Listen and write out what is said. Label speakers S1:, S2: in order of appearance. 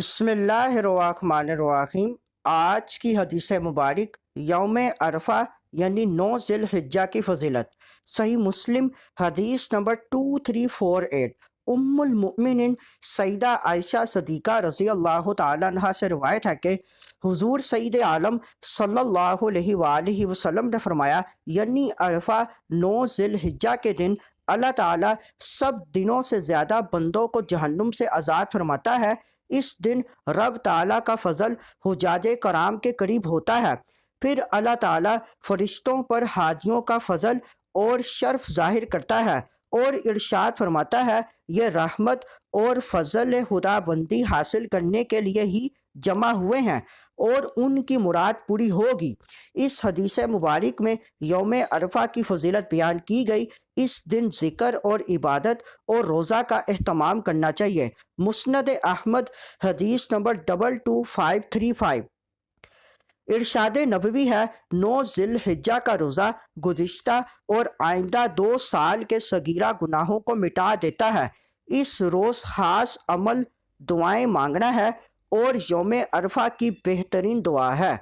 S1: بسم اللہ الرحمن الرحیم۔ آج کی حدیث مبارک یوم عرفہ یعنی 9 ذی الحجہ کی فضیلت۔ صحیح مسلم حدیث نمبر 2348 ام المؤمنین سیدہ عائشہ صدیقہ رضی اللہ تعالیٰ عنہ سے روایت ہے کہ حضور سید عالم صلی اللہ علیہ وآلہ وسلم نے فرمایا، یعنی عرفہ 9 ذی الحجہ کے دن اللہ تعالیٰ سب دنوں سے زیادہ بندوں کو جہنم سے آزاد فرماتا ہے۔ اس دن رب تعالیٰ کا فضل حجاج کرام کے قریب ہوتا ہے، پھر اللہ تعالیٰ فرشتوں پر حاجیوں کا فضل اور شرف ظاہر کرتا ہے اور ارشاد فرماتا ہے، یہ رحمت اور فضل خدا بندی حاصل کرنے کے لیے ہی جمع ہوئے ہیں اور ان کی مراد پوری ہوگی۔ اس حدیث مبارک میں یوم عرفہ کی فضیلت بیان کی گئی۔ اس دن ذکر اور عبادت اور روزہ کا اہتمام کرنا چاہیے۔ مسند احمد حدیث نمبر 22535۔ ارشاد نبوی ہے، 9 ذی الحجہ کا روزہ گزشتہ اور آئندہ 2 سال کے صغیرہ گناہوں کو مٹا دیتا ہے۔ اس روز خاص عمل دعائیں مانگنا ہے اور یوم عرفہ کی بہترین دعا ہے۔